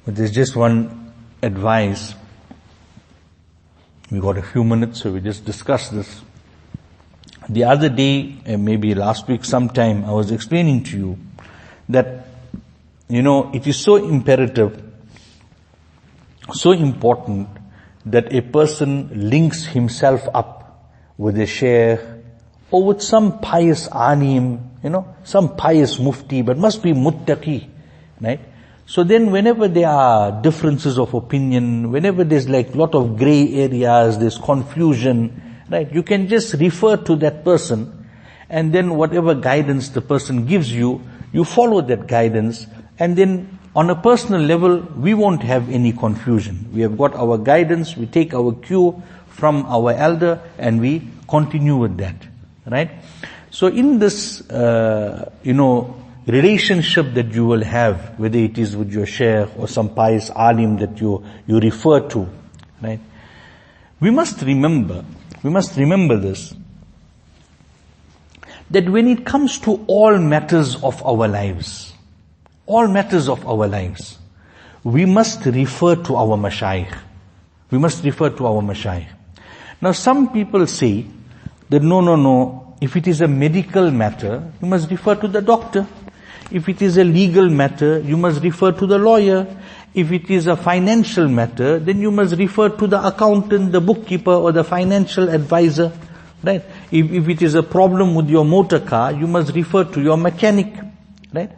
But there's just one advice. We got a few minutes, so we just discuss this. The other day, maybe last week sometime, I was explaining to you that, it is so imperative, so important that a person links himself up with a sheikh or with some pious alim, some pious mufti, but must be muttaqi, right? So then whenever there are differences of opinion, whenever there's like lot of gray areas, there's confusion, right? You can just refer to that person, and then whatever guidance the person gives you, you follow that guidance, and then on a personal level, we won't have any confusion. We have got our guidance, we take our cue from our elder, and we continue with that, right? So in this, relationship that you will have, whether it is with your sheikh or some pious alim that you refer to, right? We must remember this, that when it comes to all matters of our lives, we must refer to our mashayikh. Now some people say that no, if it is a medical matter, you must refer to the doctor. If it is a legal matter, you must refer to the lawyer. If it is a financial matter, then you must refer to the accountant, the bookkeeper, or the financial advisor, right? If it is a problem with your motor car, you must refer to your mechanic, right?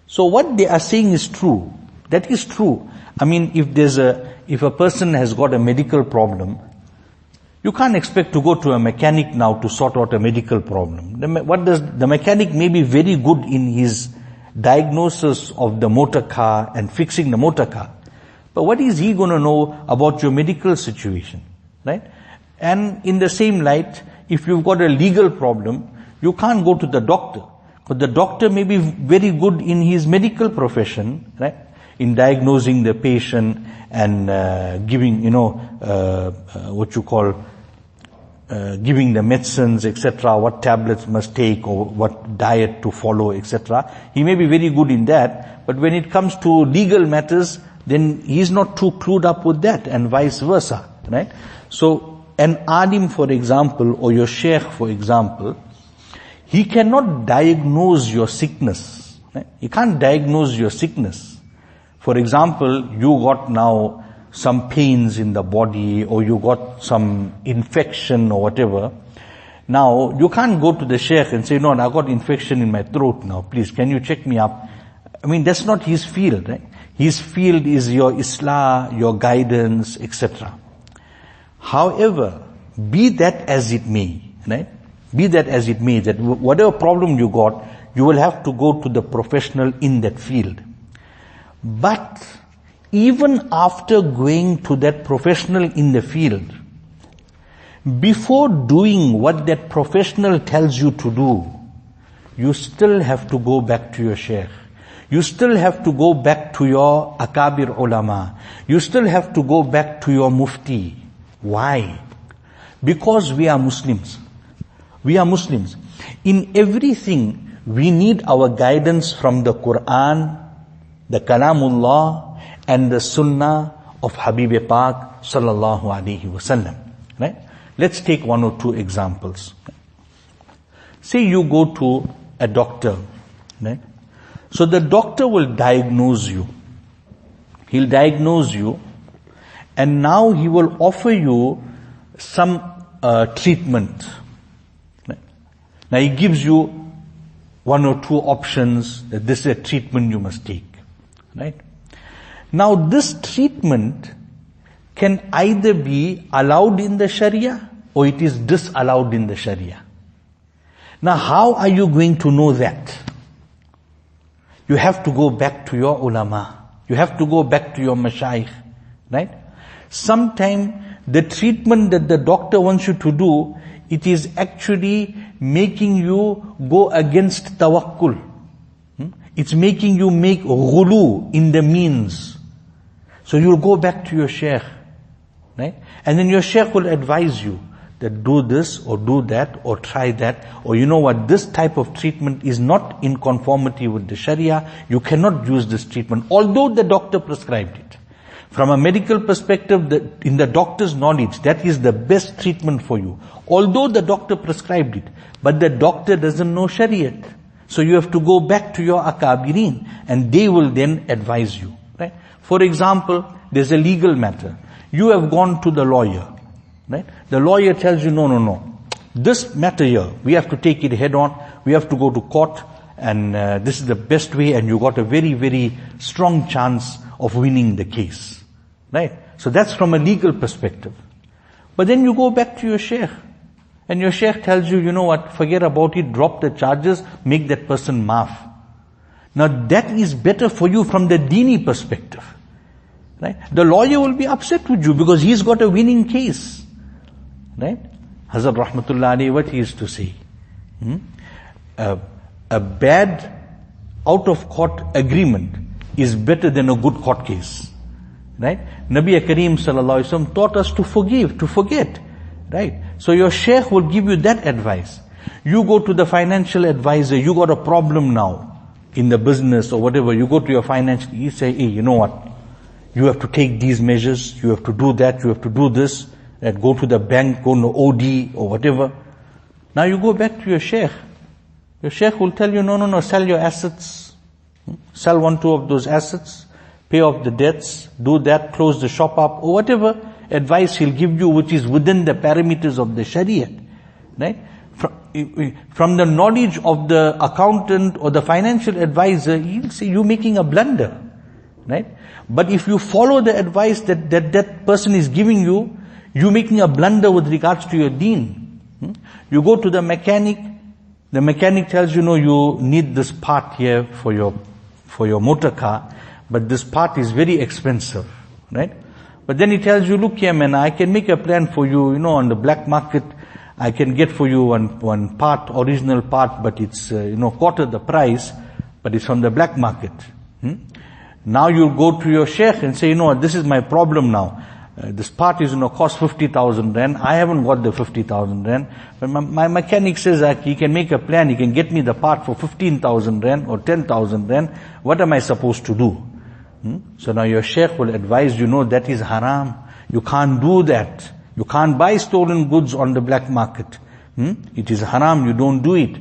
So what they are saying is true. That is true. I mean, if a person has got a medical problem, you can't expect to go to a mechanic now to sort out a medical problem. The mechanic may be very good in his diagnosis of the motor car and fixing the motor car. But what is he going to know about your medical situation, right? And in the same light, if you've got a legal problem, you can't go to the doctor. But the doctor may be very good in his medical profession, right? In diagnosing the patient and giving, giving the medicines, etc., what tablets must take or what diet to follow, etc. He may be very good in that, but when it comes to legal matters, then he's not too clued up with that, and vice versa, right? So, an alim, for example, or your sheikh, for example, he cannot diagnose your sickness, right? He can't diagnose your sickness. For example, you got now some pains in the body, or you got some infection or whatever. Now, you can't go to the sheikh and say, no, I got infection in my throat now, please, can you check me up? I mean, that's not his field, right? His field is your islah, your guidance, etc. However, be that as it may, right? Be that as it may, that whatever problem you got, you will have to go to the professional in that field. But even after going to that professional in the field, before doing what that professional tells you to do, you still have to go back to your sheikh. You still have to go back to your akabir ulama. You still have to go back to your mufti. Why? Because we are Muslims. We are Muslims. In everything, we need our guidance from the Quran, the Kalamullah, and the Sunnah of Habib Pak sallallahu alaihi wasallam. Right? Let's take one or two examples. Say you go to a doctor, right? So the doctor will diagnose you. He'll diagnose you, and now he will offer you some treatment. Right? Now he gives you one or two options that this is a treatment you must take. Right? Now this treatment can either be allowed in the Sharia or it is disallowed in the Sharia. Now how are you going to know that? You have to go back to your ulama. You have to go back to your mashayikh. Right? Sometimes the treatment that the doctor wants you to do, it is actually making you go against tawakkul. It's making you make ghulu in the means. So you'll go back to your sheikh, right? And then your sheikh will advise you, that do this or do that or try that, or you know what, this type of treatment is not in conformity with the Sharia, you cannot use this treatment, although the doctor prescribed it. From a medical perspective, in the doctor's knowledge, that is the best treatment for you, although the doctor prescribed it, but the doctor doesn't know Shariat. So you have to go back to your akabirin, and they will then advise you. Right? For example, there's a legal matter. You have gone to the lawyer. Right? The lawyer tells you, no. This matter here, we have to take it head on. We have to go to court, and this is the best way, and you got a very, very strong chance of winning the case. Right? So that's from a legal perspective. But then you go back to your sheikh, and your sheikh tells you, you know what, forget about it, drop the charges, make that person maaf. Now that is better for you from the dini perspective. Right? The lawyer will be upset with you because he's got a winning case. Right? Hazrat Rahmatullah Alayhi, what he used to say, a bad out of court agreement is better than a good court case. Right? Nabi Kareem sallallahu alaihi wasallam taught us to forgive, to forget. Right? So your sheikh will give you that advice. You go to the financial advisor, you got a problem now in the business or whatever, you go to your financial, you say, hey, you know what? You have to take these measures, you have to do that, you have to do this, and go to the bank, go to OD or whatever. Now you go back to your sheikh. Your sheikh will tell you, no, sell your assets. Sell 1-2 of those assets, pay off the debts, do that, close the shop up, or whatever advice he'll give you which is within the parameters of the Sharia. Right? From the knowledge of the accountant or the financial advisor, he'll say you're making a blunder. Right? But if you follow the advice that person is giving you, you're making a blunder with regards to your deen. You go to the mechanic tells you, no, you need this part here for your motor car, but this part is very expensive. Right? But then he tells you, look here man, I can make a plan for you, on the black market, I can get for you one part, original part, but it's, quarter the price, but it's from the black market. Now you go to your sheikh and say, this is my problem now. This part is cost 50,000 rand. I haven't got the 50,000 rand. But my mechanic says that he can make a plan, he can get me the part for 15,000 rand or 10,000 rand. What am I supposed to do? So now your sheikh will advise you, that is haram. You can't do that. You can't buy stolen goods on the black market. It is haram, you don't do it.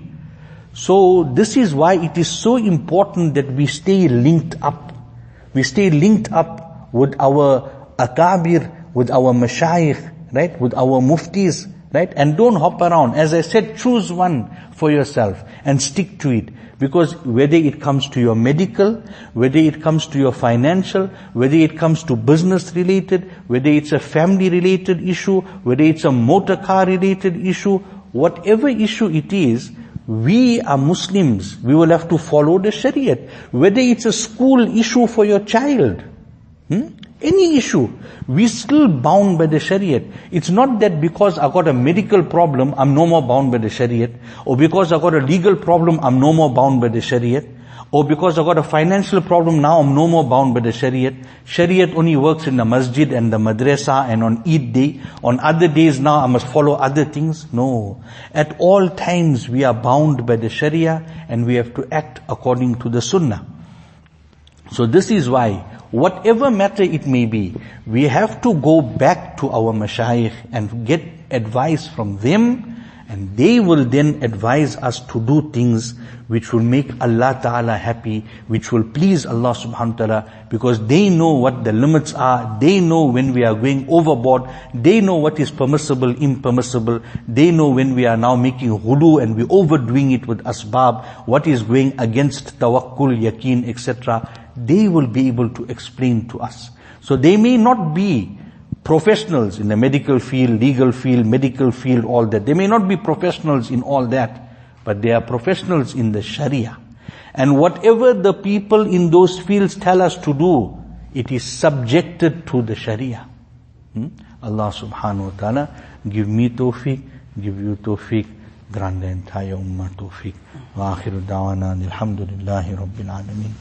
So this is why it is so important that we stay linked up. We stay linked up with our akabir, with our mashayikh, right? With our muftis, right? And don't hop around. As I said, choose one for yourself and stick to it. Because whether it comes to your medical, whether it comes to your financial, whether it comes to business related, whether it's a family related issue, whether it's a motor car related issue, whatever issue it is, we are Muslims. We will have to follow the Shariat. Whether it's a school issue for your child, any issue, we still bound by the Shariat. It's not that because I got a medical problem, I'm no more bound by the Shariat, or because I got a legal problem, I'm no more bound by the Shariat, or because I got a financial problem, now I'm no more bound by the Shariat. Shariat only works in the Masjid and the Madrasa and on Eid day. On other days now I must follow other things. No. At all times we are bound by the Sharia and we have to act according to the Sunnah. So this is why, whatever matter it may be, we have to go back to our mashayikh and get advice from them, and they will then advise us to do things which will make Allah Ta'ala happy, which will please Allah Subhanahu wa Ta'ala, because they know what the limits are, they know when we are going overboard, they know what is permissible, impermissible, they know when we are now making ghulu and we overdoing it with asbab, what is going against tawakkul, yaqeen, etc. They will be able to explain to us. So they may not be professionals in the medical field, legal field, medical field, all that. They may not be professionals in all that, but they are professionals in the Sharia. And whatever the people in those fields tell us to do, it is subjected to the Sharia. Allah subhanahu wa ta'ala give me tawfiq, give you tawfiq, grant the entire ummah tawfiq. Wa akhiru da'wana alhamdulillahi rabbil alameen.